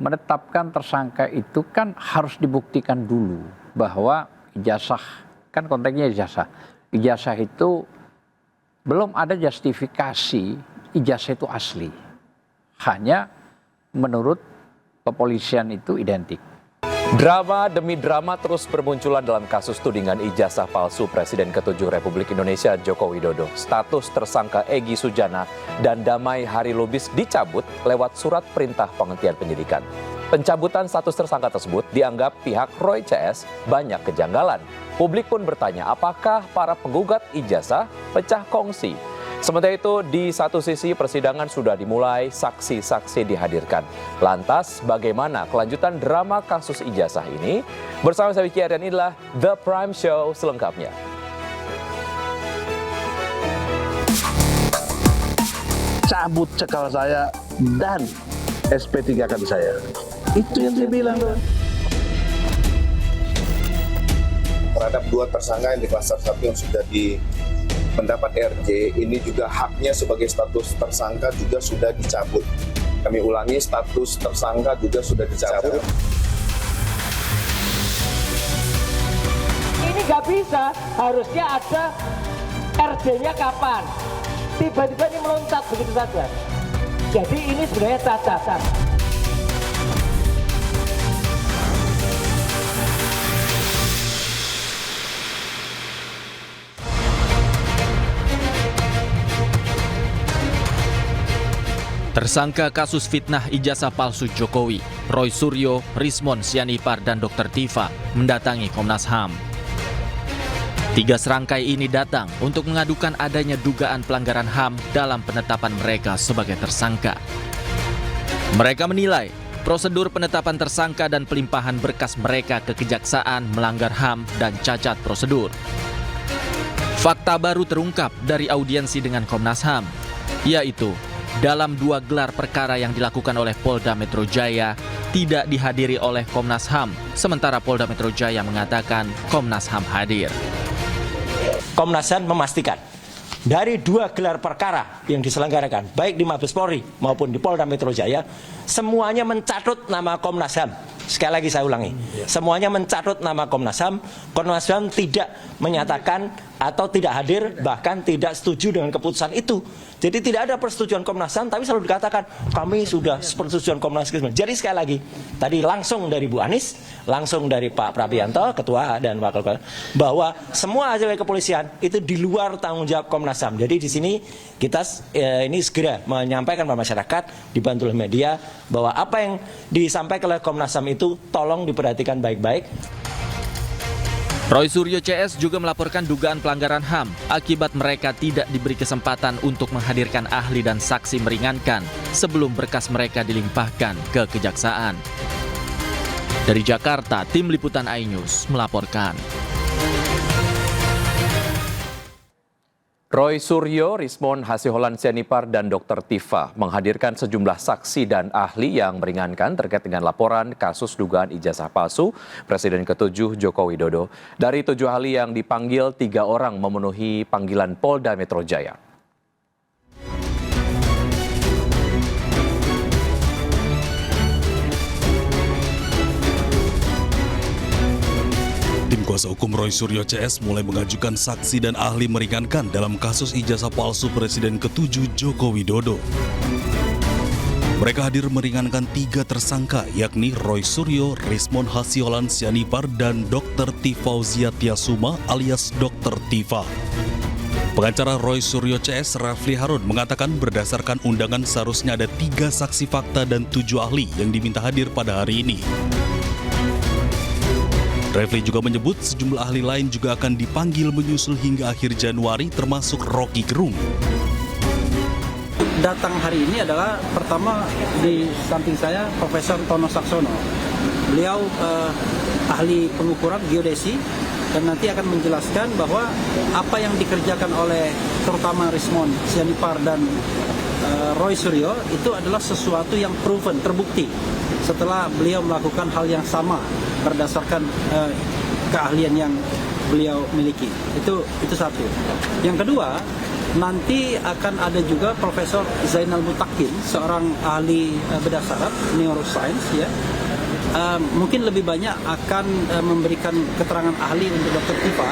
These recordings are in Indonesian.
menetapkan tersangka itu kan harus dibuktikan dulu bahwa ijazah, kan konteksnya ijazah. Ijazah itu belum ada justifikasi ijazah itu asli. Hanya menurut kepolisian itu identik. Drama demi drama terus bermunculan dalam kasus tudingan ijazah palsu Presiden ke-7 Republik Indonesia Joko Widodo. Status tersangka Egy Sujana dan Damai Hari Lubis dicabut lewat surat perintah penghentian penyidikan. Pencabutan status tersangka tersebut dianggap pihak Roy CS banyak kejanggalan. Publik pun bertanya apakah para penggugat ijazah pecah kongsi. Sementara itu, di satu sisi persidangan sudah dimulai, saksi-saksi dihadirkan. Lantas, bagaimana kelanjutan drama kasus ijazah ini? Bersama saya Wiki Aryan, inilah The Prime Show selengkapnya. Cabut cekal saya dan SP3K saya. Itu yang saya bilang. Terhadap 2 tersangka yang di klaster 1 yang sudah mendapat RJ, ini juga haknya sebagai status tersangka juga sudah dicabut. Kami ulangi, status tersangka juga sudah dicabut. Ini nggak bisa, harusnya ada RJ-nya kapan? Tiba-tiba ini meloncat begitu saja. Jadi ini sebenarnya cacat. Tersangka kasus fitnah ijazah palsu Jokowi, Roy Suryo, Rismon Sianipar, dan Dr. Tifa mendatangi Komnas HAM. 3 serangkai ini datang untuk mengadukan adanya dugaan pelanggaran HAM dalam penetapan mereka sebagai tersangka. Mereka menilai prosedur penetapan tersangka dan pelimpahan berkas mereka ke kejaksaan melanggar HAM dan cacat prosedur. Fakta baru terungkap dari audiensi dengan Komnas HAM, yaitu dalam 2 gelar perkara yang dilakukan oleh Polda Metro Jaya tidak dihadiri oleh Komnas HAM, sementara Polda Metro Jaya mengatakan Komnas HAM hadir. Komnas HAM memastikan dari 2 gelar perkara yang diselenggarakan, baik di Mabes Polri maupun di Polda Metro Jaya, semuanya mencatut nama Komnas HAM. Sekali lagi saya ulangi, semuanya mencatut nama Komnas HAM. Komnas HAM tidak menyatakan atau tidak hadir, bahkan tidak setuju dengan keputusan itu. Jadi tidak ada persetujuan Komnas HAM, tapi selalu dikatakan kami sudah persetujuan Komnas HAM. Jadi sekali lagi, tadi langsung dari Bu Anies, langsung dari Pak Prabianto, Ketua dan Wakil Ketua, bahwa semua hasil kepolisian itu di luar tanggung jawab Komnas HAM. Jadi di sini kita ini segera menyampaikan kepada masyarakat, dibantu oleh media, bahwa apa yang disampaikan oleh Komnas HAM itu tolong diperhatikan baik-baik. Roy Suryo CS juga melaporkan dugaan pelanggaran HAM akibat mereka tidak diberi kesempatan untuk menghadirkan ahli dan saksi meringankan sebelum berkas mereka dilimpahkan ke kejaksaan. Dari Jakarta, Tim Liputan iNews melaporkan. Roy Suryo, Rismon Hasiholan Sianipar, dan Dr. Tifa menghadirkan sejumlah saksi dan ahli yang meringankan terkait dengan laporan kasus dugaan ijazah palsu Presiden ke-7 Joko Widodo. Dari 7 ahli yang dipanggil, 3 orang memenuhi panggilan Polda Metro Jaya. Tim kuasa hukum Roy Suryo CS mulai mengajukan saksi dan ahli meringankan dalam kasus ijazah palsu Presiden ke-7 Joko Widodo. Mereka hadir meringankan 3 tersangka, yakni Roy Suryo, Rismon Hasiholan Sianipar, dan Dr. Tifauzia Tiasuma alias Dr. Tifa. Pengacara Roy Suryo CS, Rafli Harun, mengatakan berdasarkan undangan seharusnya ada 3 saksi fakta dan 7 ahli yang diminta hadir pada hari ini. Rafli juga menyebut sejumlah ahli lain juga akan dipanggil menyusul hingga akhir Januari, termasuk Rocky Gerung. Datang hari ini adalah pertama di samping saya Profesor Tono Saksono. Beliau ahli pengukuran geodesi dan nanti akan menjelaskan bahwa apa yang dikerjakan oleh terutama Rismon Sianipar dan Roy Suryo itu adalah sesuatu yang proven, terbukti setelah beliau melakukan hal yang sama berdasarkan keahlian yang beliau miliki. Itu satu. Yang kedua, nanti akan ada juga Profesor Zainal Mutakin, seorang ahli bedah saraf neuroscience ya. Mungkin lebih banyak akan memberikan keterangan ahli untuk Dr. Tifa,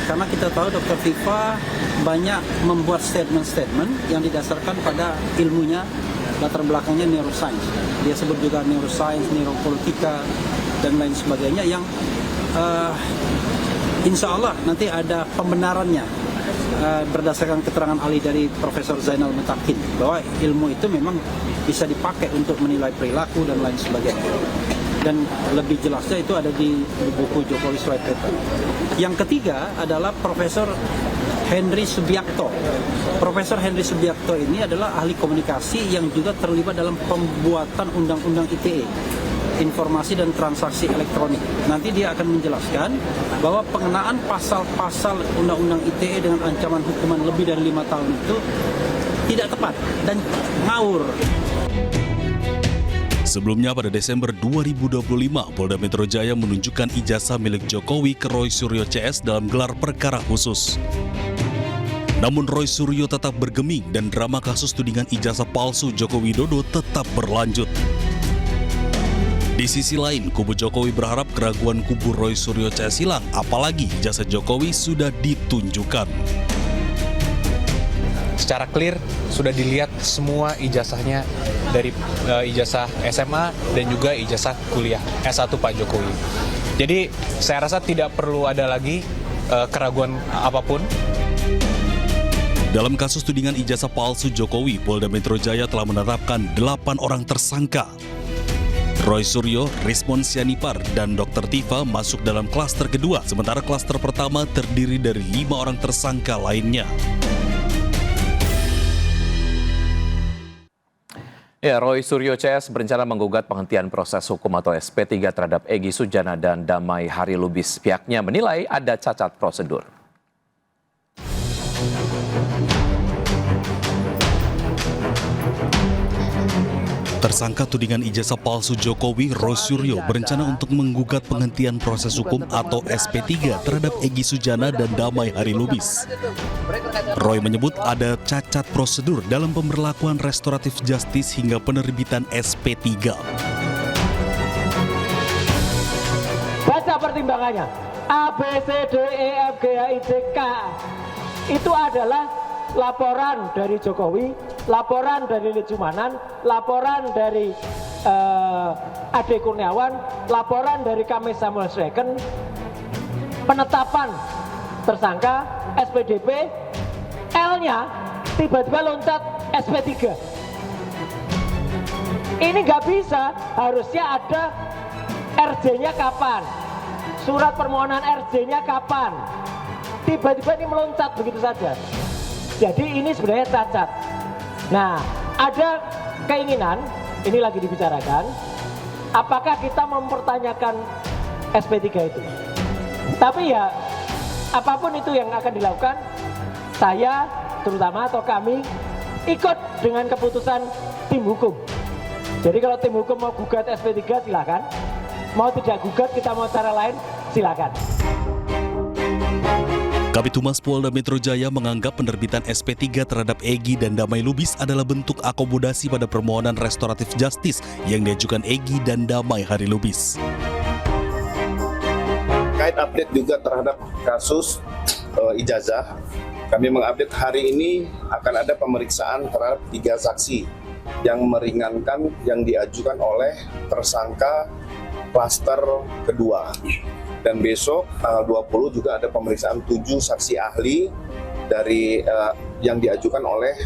karena kita tahu Dr. Tifa banyak membuat statement-statement yang didasarkan pada ilmunya, latar belakangnya neuroscience. Dia sebut juga neuroscience, neuropolitika, dan lain sebagainya yang insya Allah nanti ada pembenarannya berdasarkan keterangan ahli dari Profesor Zainal Mutakin, bahwa ilmu itu memang bisa dipakai untuk menilai perilaku dan lain sebagainya. Dan lebih jelasnya itu ada di buku Jokowi Slide Paper. Yang ketiga adalah Profesor Henry Subiakto. Profesor Henry Subiakto ini adalah ahli komunikasi yang juga terlibat dalam pembuatan Undang-Undang ITE, Informasi dan Transaksi Elektronik. Nanti dia akan menjelaskan bahwa pengenaan pasal-pasal Undang-Undang ITE dengan ancaman hukuman lebih dari 5 tahun itu tidak tepat dan ngawur. Sebelumnya pada Desember 2025, Polda Metro Jaya menunjukkan ijazah milik Jokowi ke Roy Suryo CS dalam gelar perkara khusus. Namun Roy Suryo tetap bergeming dan drama kasus tudingan ijazah palsu Joko Widodo tetap berlanjut. Di sisi lain, kubu Jokowi berharap keraguan kubu Roy Suryo CS hilang, apalagi ijazah Jokowi sudah ditunjukkan. Secara clear sudah dilihat semua ijazahnya, dari ijazah SMA dan juga ijazah kuliah S1 Pak Jokowi. Jadi saya rasa tidak perlu ada lagi keraguan apapun. Dalam kasus tudingan ijazah palsu Jokowi, Polda Metro Jaya telah menetapkan 8 orang tersangka. Roy Suryo, Rismon Sianipar, dan Dr. Tifa masuk dalam klaster kedua, sementara klaster pertama terdiri dari 5 orang tersangka lainnya. Ya, Roy Suryo CS berencana menggugat penghentian proses hukum atau SP3 terhadap Egy Sujana dan Damai Hari Lubis. Pihaknya menilai ada cacat prosedur. Tersangka tudingan ijazah palsu Jokowi, Roy Suryo, berencana untuk menggugat penghentian proses hukum atau SP3 terhadap Egy Sujana dan Damai Hari Lubis. Roy menyebut ada cacat prosedur dalam pemberlakuan restoratif justice hingga penerbitan SP3. Baca pertimbangannya. A, B, C, D, E, F, G, H, I, J, K. Itu adalah laporan dari Jokowi, laporan dari Lejumanan, laporan dari Ade Kurniawan, laporan dari Kamis Samuel Sreken, penetapan tersangka, SPDP, L-nya tiba-tiba loncat SP3. Ini nggak bisa, harusnya ada RJ-nya kapan, surat permohonan RJ-nya kapan, tiba-tiba ini meloncat begitu saja. Jadi ini sebenarnya cacat. Nah, ada keinginan, ini lagi dibicarakan, apakah kita mempertanyakan SP3 itu. Tapi ya, apapun itu yang akan dilakukan, saya terutama atau kami ikut dengan keputusan tim hukum. Jadi kalau tim hukum mau gugat SP3 silakan, mau tidak gugat kita mau cara lain silakan. Kabid Humas Polda Metro Jaya menganggap penerbitan SP3 terhadap Egy dan Damai Lubis adalah bentuk akomodasi pada permohonan restoratif justice yang diajukan Egy dan Damai Hari Lubis. Terkait update juga terhadap kasus ijazah, kami mengupdate hari ini akan ada pemeriksaan terhadap 3 saksi yang meringankan yang diajukan oleh tersangka klaster kedua. Dan besok tanggal 20 juga ada pemeriksaan 7 saksi ahli dari yang diajukan oleh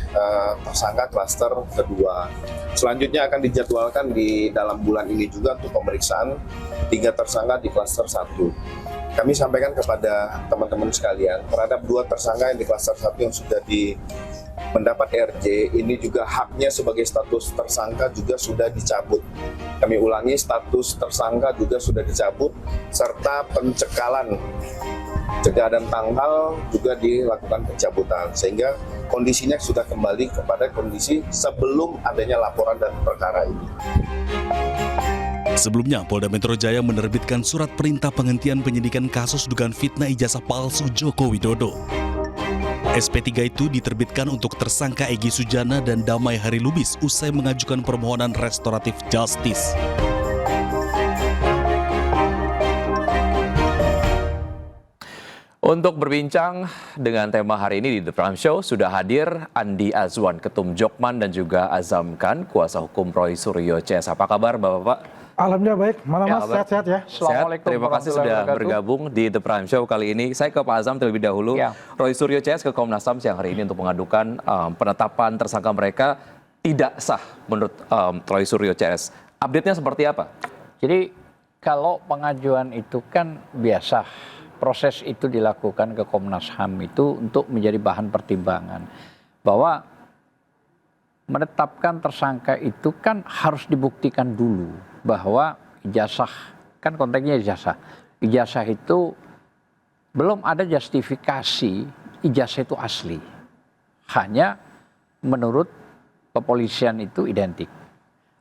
tersangka klaster kedua. Selanjutnya akan dijadwalkan di dalam bulan ini juga untuk pemeriksaan 3 tersangka di klaster 1. Kami sampaikan kepada teman-teman sekalian terhadap 2 tersangka yang di klaster 1 yang sudah mendapat RJ, ini juga haknya sebagai status tersangka juga sudah dicabut. Kami ulangi, status tersangka juga sudah dicabut, serta pencekalan cegah dan tanggal juga dilakukan pencabutan, sehingga kondisinya sudah kembali kepada kondisi sebelum adanya laporan dan perkara ini. Sebelumnya, Polda Metro Jaya menerbitkan surat perintah penghentian penyidikan kasus dugaan fitnah ijazah palsu Joko Widodo. SP3 itu diterbitkan untuk tersangka Egy Sujana dan Damai Hari Lubis usai mengajukan permohonan restoratif justice. Untuk berbincang dengan tema hari ini di The Prime Show sudah hadir Andi Azwan, Ketum Jokman, dan juga Azam Khan, kuasa hukum Roy Suryo CS. Apa kabar Bapak-Bapak? Alhamdulillah baik, malam Mas, sehat-sehat ya. Sehat, terima kasih sudah bergabung di The Prime Show kali ini. Saya ke Pak Azam terlebih dahulu. Roy Suryo CS ke Komnas HAM siang hari ini untuk mengadukan penetapan tersangka mereka tidak sah menurut Roy Suryo CS. Update-nya seperti apa? Jadi kalau pengajuan itu kan biasa, proses itu dilakukan ke Komnas HAM itu untuk menjadi bahan pertimbangan. Bahwa menetapkan tersangka itu kan harus dibuktikan dulu bahwa ijazah, kan konteksnya ijazah. Ijazah itu belum ada justifikasi ijazah itu asli. Hanya menurut kepolisian itu identik.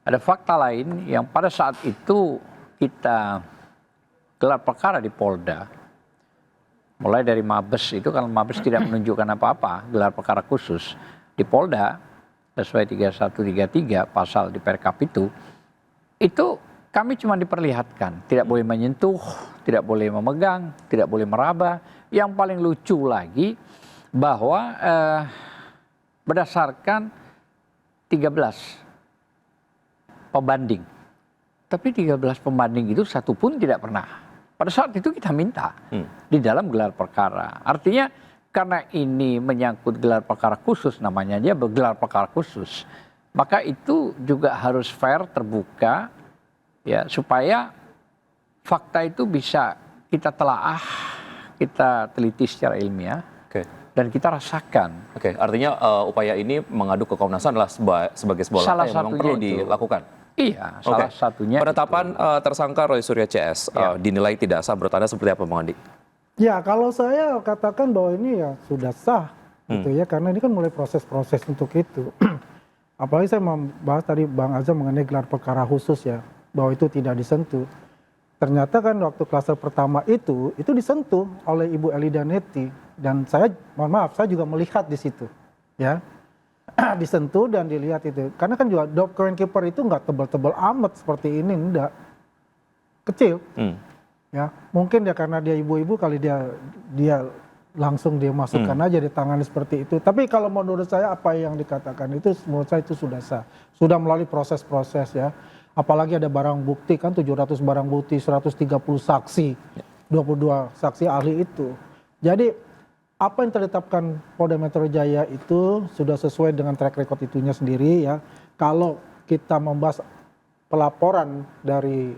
Ada fakta lain yang pada saat itu kita gelar perkara di Polda, mulai dari Mabes itu, kalau Mabes tidak menunjukkan apa-apa, gelar perkara khusus di Polda sesuai 3133 pasal di Perkap itu kami cuma diperlihatkan, tidak boleh menyentuh, tidak boleh memegang, tidak boleh meraba. Yang paling lucu lagi bahwa berdasarkan 13 pembanding, tapi 13 pembanding itu satu pun tidak pernah. Pada saat itu kita minta di dalam gelar perkara. Artinya karena ini menyangkut gelar perkara khusus, namanya aja gelar perkara khusus, maka itu juga harus fair, terbuka, ya, supaya fakta itu bisa kita telaah, kita teliti secara ilmiah, dan kita rasakan. Artinya upaya ini mengadu ke Komnas HAM adalah sebagai sebuah langkah yang memang perlu dilakukan. Iya, salah satunya. Penetapan tersangka Roy Suryo CS dinilai tidak sah, menurut Anda seperti apa, Bang Andi? Ya, kalau saya katakan bahwa ini ya sudah sah, gitu ya, karena ini kan mulai proses-proses untuk itu. Apalagi saya membahas tadi Bang Azam mengenai gelar perkara khusus ya, bahwa itu tidak disentuh. Ternyata kan waktu klaster pertama itu disentuh oleh Ibu Elida Neti, dan saya, mohon maaf, saya juga melihat di situ, ya. Disentuh dan dilihat itu. Karena kan juga document keeper itu nggak tebal-tebal amat seperti ini, enggak. Kecil. Ya, mungkin ya karena dia ibu-ibu kali dia langsung dia masukkan aja di tangan seperti itu. Tapi kalau menurut saya apa yang dikatakan itu menurut saya itu sudah sah. Sudah melalui proses-proses ya. Apalagi ada barang bukti kan 700 barang bukti, 130 saksi, 22 saksi ahli itu. Jadi apa yang ditetapkan Polda Metro Jaya itu sudah sesuai dengan track record itunya sendiri ya. Kalau kita membahas pelaporan dari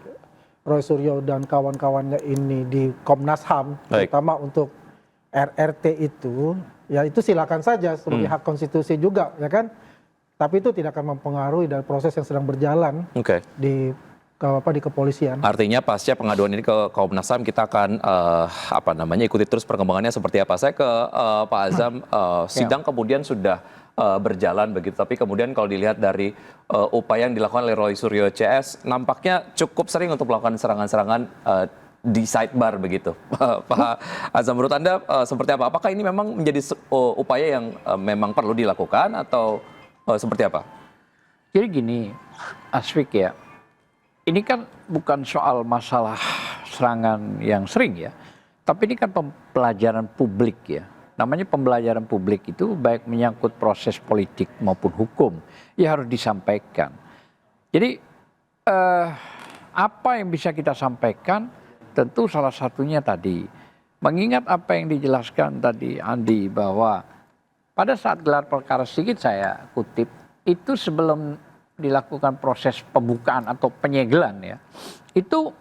Roy Suryo dan kawan-kawannya ini di Komnas HAM, terutama untuk RRT itu, ya itu silakan saja sebagai hak konstitusi juga, ya kan? Tapi itu tidak akan mempengaruhi dari proses yang sedang berjalan di kepolisian. Artinya pasca pengaduan ini ke Komnas HAM kita akan ikuti terus perkembangannya seperti apa. Saya ke Pak Azam, sidang kemudian sudah berjalan begitu, tapi kemudian kalau dilihat dari upaya yang dilakukan oleh Roy Suryo CS nampaknya cukup sering untuk melakukan serangan-serangan di sidebar begitu. Pak Azam, menurut Anda seperti apa? Apakah ini memang menjadi upaya yang memang perlu dilakukan atau seperti apa? Jadi gini, Asfik ya, ini kan bukan soal masalah serangan yang sering ya, tapi ini kan pembelajaran publik ya. Namanya pembelajaran publik itu baik menyangkut proses politik maupun hukum, ya harus disampaikan. Jadi apa yang bisa kita sampaikan, tentu salah satunya tadi, mengingat apa yang dijelaskan tadi Andi, bahwa pada saat gelar perkara, sedikit saya kutip, itu sebelum dilakukan proses pembukaan atau penyegelan ya, itu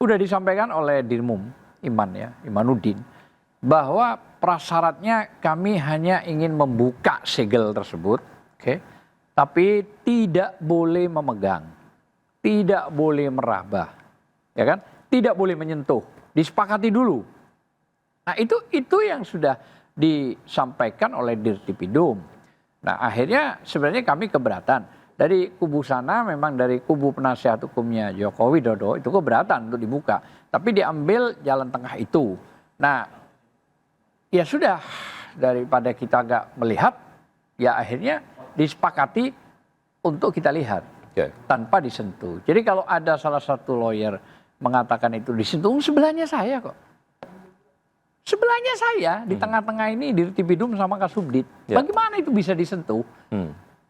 udah disampaikan oleh Dirmum Iman ya, Imanuddin, bahwa prasyaratnya kami hanya ingin membuka segel tersebut, tapi tidak boleh memegang, tidak boleh meraba, ya kan, tidak boleh menyentuh, disepakati dulu. Nah itu yang sudah disampaikan oleh Dirtipidum. Nah akhirnya sebenarnya kami keberatan. Dari kubu sana, memang dari kubu penasihat hukumnya Joko Widodo itu keberatan untuk dibuka, tapi diambil jalan tengah itu. Nah ya sudah, daripada kita nggak melihat, ya akhirnya disepakati untuk kita lihat tanpa disentuh. Jadi kalau ada salah satu lawyer mengatakan itu disentuh, sebelahnya saya kok. Sebelahnya saya di tengah-tengah ini di Dirtipidum sama Kasubdit. Bagaimana itu bisa disentuh?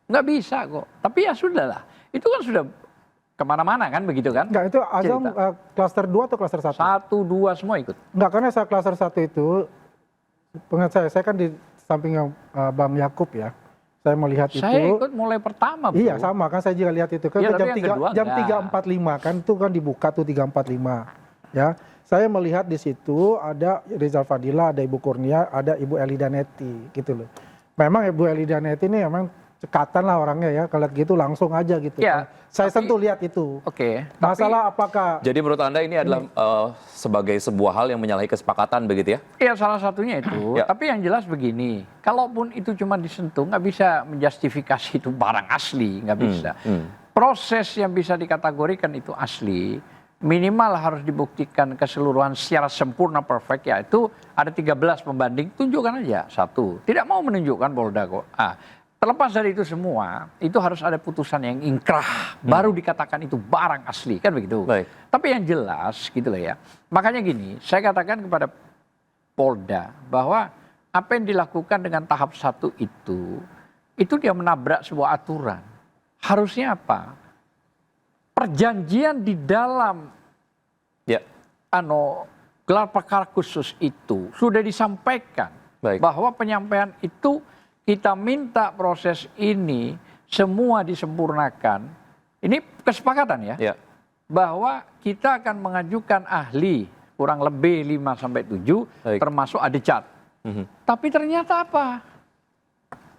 Nggak bisa kok. Tapi ya sudahlah. Itu kan sudah kemana-mana kan begitu kan? Enggak, itu Azam klaster 2 atau klaster 1? 1, 2 semua ikut. Enggak, karena saya klaster 1 itu, pengat saya kan di samping Bang Yakub ya. Saya melihat itu. Saya ikut mulai pertama, Bro. Iya sama kan, saya juga lihat itu kan Ya, jam 3.45 kan, itu kan dibuka tuh 3.45 ya. Saya melihat di situ ada Rizal Fadila, ada Ibu Kurnia, ada Ibu Elida Neti gitu loh. Memang Ibu Elida Neti ini memang cekatan lah orangnya ya, kalau gitu langsung aja gitu. Ya, saya sentuh lihat itu. Oke. Masalah apakah? Jadi menurut Anda ini adalah sebagai sebuah hal yang menyalahi kesepakatan begitu ya? Iya, salah satunya itu. Tapi yang jelas begini, kalaupun itu cuma disentuh, nggak bisa menjustifikasi itu barang asli, nggak bisa. Proses yang bisa dikategorikan itu asli, minimal harus dibuktikan keseluruhan secara sempurna perfect, yaitu ada 13 pembanding, tunjukkan aja satu. Tidak mau menunjukkan Polda kok. Terlepas dari itu semua, itu harus ada putusan yang ingkrah, baru dikatakan itu barang asli, kan begitu. Tapi yang jelas gitu loh ya. Makanya gini, saya katakan kepada Polda bahwa apa yang dilakukan dengan tahap 1 itu dia menabrak sebuah aturan. Harusnya apa? Perjanjian di dalam gelar perkara khusus itu sudah disampaikan bahwa penyampaian itu kita minta proses ini semua disempurnakan. Ini kesepakatan ya, bahwa kita akan mengajukan ahli kurang lebih 5-7 termasuk adecat. Tapi ternyata apa?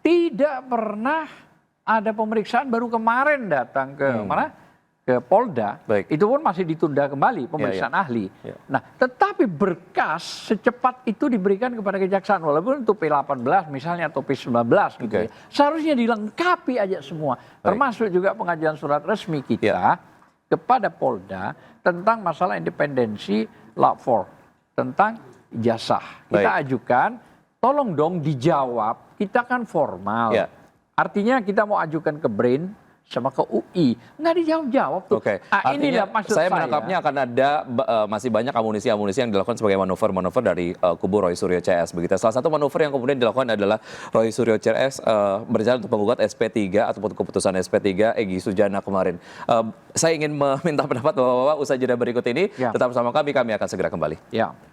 Tidak pernah ada pemeriksaan, baru kemarin datang ke mana? Ke Polda, itu pun masih ditunda kembali pemeriksaan ahli. Nah, tetapi berkas secepat itu diberikan kepada kejaksaan, walaupun untuk P18 misalnya atau P19 gitu ya. Seharusnya dilengkapi aja semua, termasuk juga pengajuan surat resmi kita kepada Polda tentang masalah independensi lapor, tentang ijazah. Kita ajukan, tolong dong dijawab, kita kan formal. Artinya kita mau ajukan ke BRIN, sama ke UI, nggak dijawab-jawab tuh. Inilah maksud saya menangkapnya akan ada masih banyak amunisi-amunisi yang dilakukan sebagai manuver-manuver dari kubu Roy Suryo CS begitu. Salah satu manuver yang kemudian dilakukan adalah Roy Suryo CS berjalan untuk menggugat SP3 ataupun keputusan SP3 Egy Sujana kemarin. Saya ingin meminta pendapat Bapak-bapak usai jeda berikut ini. Tetap bersama kami akan segera kembali.